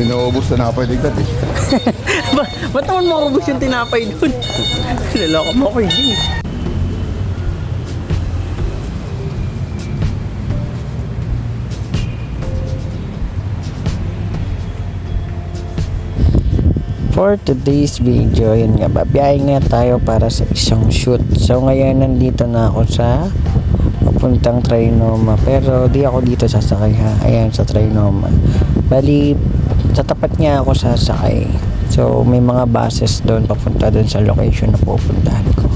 Inuubos na nakapaliktad eh. Ba't naman maubos yung tinapay dun? Lalaka mo ko yun. For today's video, yun nga, babiyahe nga tayo para sa isang shoot. So ngayon nandito na ako sa papuntang Trinoma, pero di ako dito sasakay ha. Ayan sa Trinoma. Bali, sa tapat niya ako sasakay. So may mga buses doon papunta doon sa location na pupuntahan ko.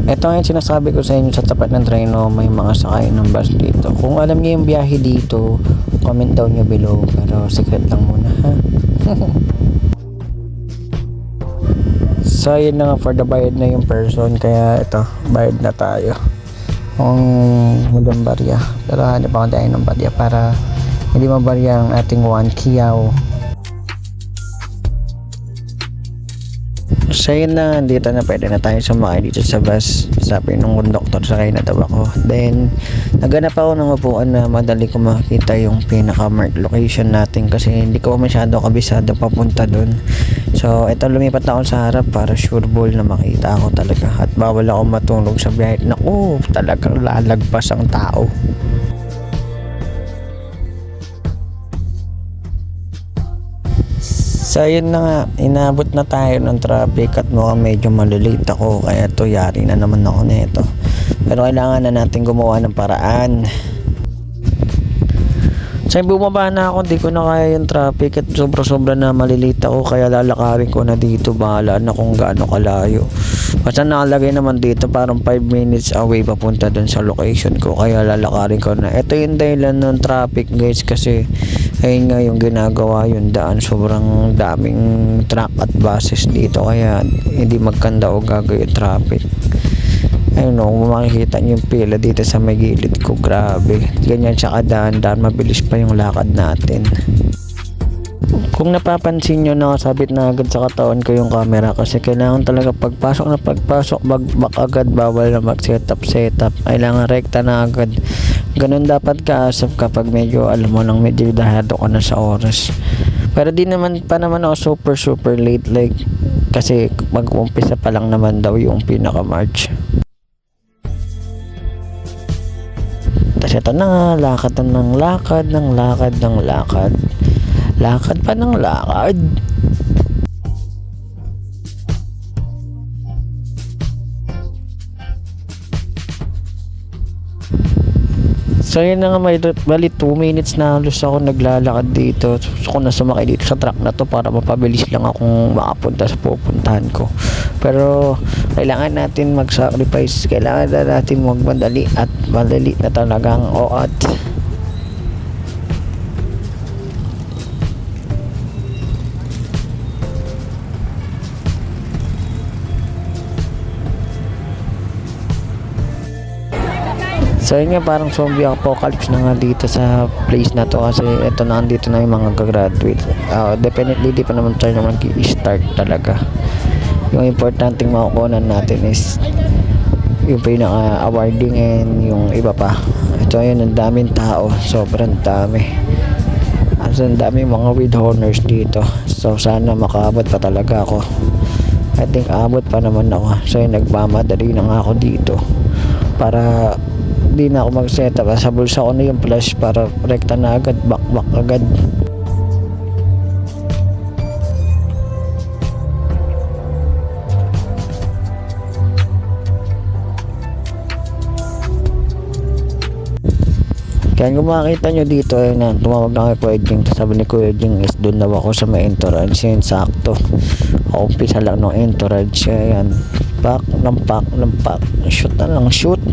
Ito nga yung sinasabi ko sa inyo, sa tapat ng Trinoma may mga sakay ng bus dito. Kung alam niyo yung biyahe dito, comment down nyo below, pero secret lang muna ha. So yun na nga, for the bayad na yung person, kaya ito, bayad na tayo kung walang barya, pero hanip ako tayo ng barya para hindi mabarya ang ating 1 kiyaw. So yun na, dito na pwede na tayo sumakay dito sa bus. Sabi nung conductor, sakay na daw ako. Then naghanap ako ng upuan na madali ko makikita yung pinaka-mark location natin, kasi hindi ko masyado kabisado papunta dun. So ito, lumipat na ako sa harap para sure ball na makita ako talaga, at bawal ako matulog sa biyahe. Naku, talagang lalagpas ang tao. So yun na nga, inabot na tayo ng traffic at mukhang medyo malilate ako, kaya to yari na naman ako nito. Pero kailangan na natin gumawa ng paraan. So bumaba na ako, di ko na kaya yung traffic at sobra na malilate ako, kaya lalakarin ko na dito. Bahala na kung gaano kalayo. Basta nakalagay naman dito parang 5 minutes away papunta dun sa location ko, kaya lalakarin ko na. Ito yung dahilan ng traffic guys, kasi ayun nga yung ginagawa yung daan, sobrang daming truck at buses dito, kaya hindi magkanda o gagawin yung traffic. Ayun o, kung makikita nyo yung pila dito sa may gilid ko, grabe, ganyan siya kadaan-daan, mabilis pa yung lakad natin. Kung napapansin nyo, nakasabit na agad sa katawan ko yung camera, kasi kailangan talaga pagpasok back agad, bawal na mag setup. Kailangan rekta na agad. Ganun dapat kaasap kapag medyo alam mo nang medyo dahado ka na sa oras. Pero di naman pa naman ako super late, like, kasi mag-umpisa pa lang naman daw yung pinaka-march. Tapos ito na nga, lakad pa ng lakad. So yun na nga, bali 2 minutes na halos ako naglalakad dito. Gusto ko na sumakay dito sa truck na to para mapabilis lang akong makapunta sa pupuntahan ko. Pero kailangan natin mag-sacrifice, kailangan na natin magmadali, at madali na talagang oat. So yun nga, parang zombie apocalypse na nga dito sa place na to, kasi ito na, andito na yung mga gagraduate. Definitely di pa naman tayo naman i-start talaga. Yung importanteng makukunan natin is yung pinaka-awarding and yung iba pa. Ito yun, ang daming tao, sobrang dami. Ang daming mga with honors dito. So sana makaabot pa talaga ako. I think abot pa naman ako. So yun, nagmamadali na nga ako dito para di na ako mag-setup. Sa bulsa ko na yung flash para rekta na agad, back agad. Kaya kung makikita nyo dito, ayun na, tumawag na kay Kuya Jing. Sabi ni Kuya Jing is doon daw ako sa may entourage. Yun, sakto. Umpisa lang ng entourage. Ayan, pack, shoot na lang, shoot.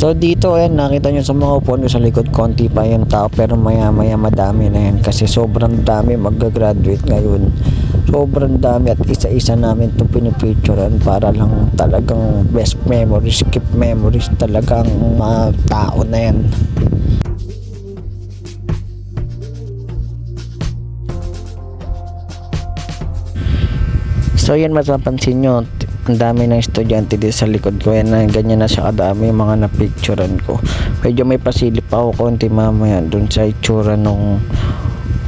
So dito, ayan, nakita nyo sa mga upuan ko sa likod, konti pa yung tao, pero maya madami na yan, kasi sobrang dami mag-graduate ngayon. Sobrang dami, at isa-isa namin ito pinipicturean para lang talagang best memories, keep memories talagang mga tao na yan. So yan, mapapansin nyo, Ang dami ng estudyante dito sa likod ko. Yan na, ganyan na siya kadami yung mga napicturan ko. Medyo may pasilip pa ako konti mamaya dun sa itsura nung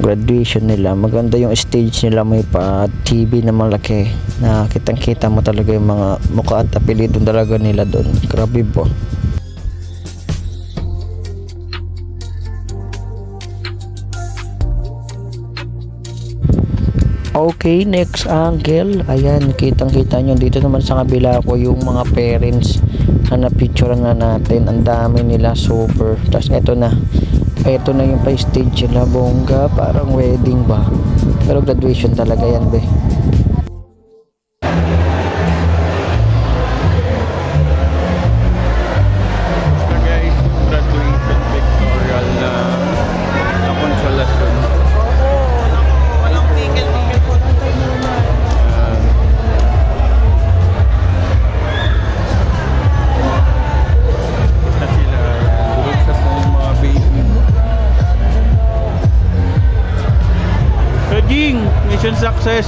graduation nila. Maganda yung stage nila, may pa TV na malaki na kitang kita mo talaga yung mga mukha at apelido talaga nila dun. Grabe po. Okay, next angle. Ayan, kitang-kita nyo. Dito naman sa kabila ko yung mga parents na napicture na natin. Ang dami nila, super. Tapos eto na. Eto na yung pa-stage nila, bongga. Parang wedding ba? Pero graduation talaga yan, be. So guys, graduation pictorial na konsolasyon. Walang tigil-tigil po. Na sila durog sa mga baby. Kajing, mission success.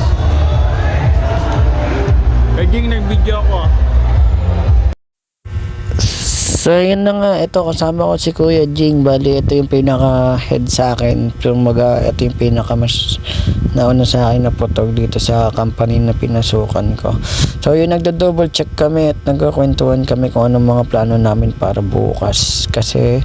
Kajing, nag-video ako ah. So yun na nga, ito kasama ko si Kuya Jing. Bali ito yung pinaka head sa akin, ito yung pinaka mas nauna sa akin na potog dito sa company na pinasukan ko. So yun, nagdo-double check kami at nagkakwentuhan kami kung anong mga plano namin para bukas, kasi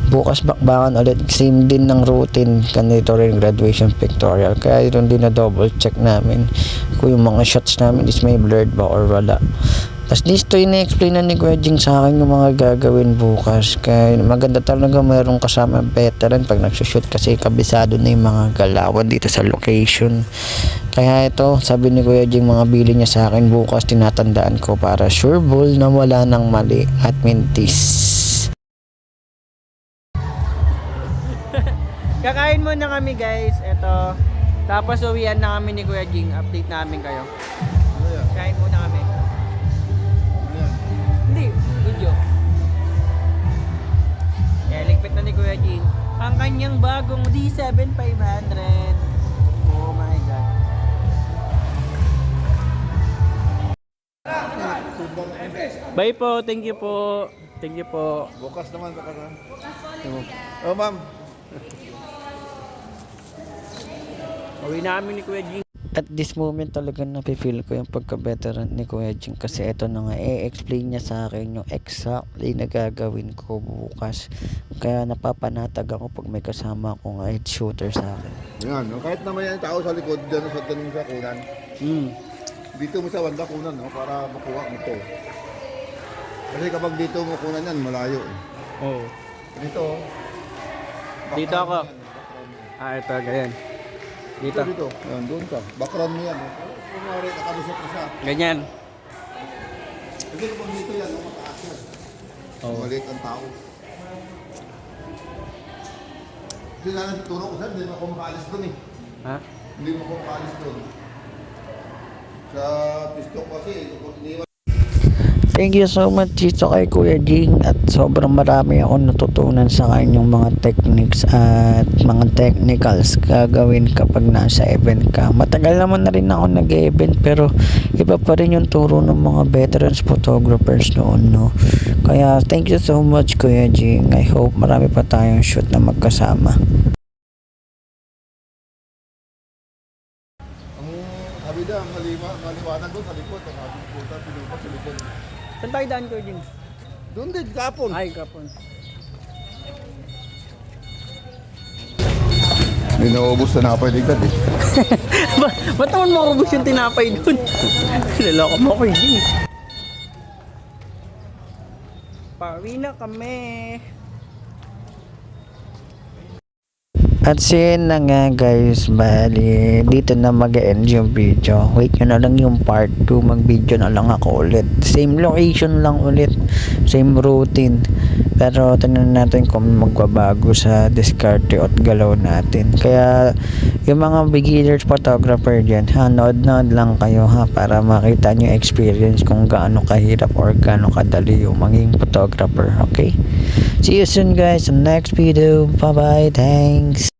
bukas bakbakan ulit, same din ng routine ganito rin, graduation pictorial. Kaya yun din na double check namin kung yung mga shots namin is may blurred ba or wala. Tapos dito ina-explain na ni Kuya Jing sa akin yung mga gagawin bukas. Kaya maganda talaga mayroong kasama veteran pag nagsushoot, kasi kabisado na yung mga galawan dito sa location. Kaya ito, sabi ni Kuya Jing, mga bili niya sa akin bukas, tinatandaan ko para sure ball na wala ng mali at mintis. Kakain muna kami guys, eto. Tapos uwian na kami ni Kuya Jing, update namin kayo. Kain muna kami. Hindi, video. Ligpit na ni Kuya Jing ang kanyang bagong D7500. Oh my god. Bye po, thank you po. Thank you po. Bukas naman baka na. Oh ma'am. Uwi namin ni Kuya Jing. At this moment talaga napifeel ko yung pagka-veteran ni Kuya Jing, kasi ito na nga, explain niya sa akin yung exactly na gagawin ko bukas. Kaya napapanatag ako pag may kasama akong head shooter sa akin. Yan, no? Kahit naman yan tao sa likod, dyan sa tanong sa kunan. Dito mo sa wanda kunan, no? Para makuha mo to. Kasi kapag dito mo kunan yan, malayo. Oh. Dito, Dito ako. Ito, ganyan. Dito. dito. Yan, doon ka. Background mo yan. Kumari, nakalusot ka siya. Ganyan. Kasi kapag dito yan, no? Mataas yan. Maliit ang tao. Kasi na turo ko saan, hindi mo ako makaalis doon eh. Ha? Hindi mo ako makaalis doon. Sa pistok kasi, kung iniwan. Thank you so much dito kay Kuya Jing, at sobrang marami akong natutunan sa kanyang mga techniques at mga technicals gagawin kapag nasa event ka. Matagal naman na rin ako nag-event, pero iba pa rin yung turo ng mga veterans photographers noon, no? Kaya thank you so much Kuya Jing. I hope marami pa tayong shoot na magkasama. Ang habida, ang maliwanag doon sa likod. Ang ating puta, pinupas sa likod. Saan tayo daan, Kuya Jing? Doon din, kapon. Ay, kapon. Hindi naubos na nakapaligad eh. Ba't naman makubos yung tinapay dun? Naloko mo, Kuya Jing. Pauwi na kami. At sin na nga guys, bali dito na mag-end yung video. Wait nyo na lang yung part 2, mag-video na lang ako ulit. Same location lang ulit, same routine. Pero tingnan natin kung magbabago sa diskarte at galaw natin. Kaya yung mga beginners photographer dyan, nood-nood lang kayo ha, para makita nyo experience kung gaano kahirap or gaano kadali yung maging photographer. Okay? See you soon guys sa next video. Bye bye, thanks.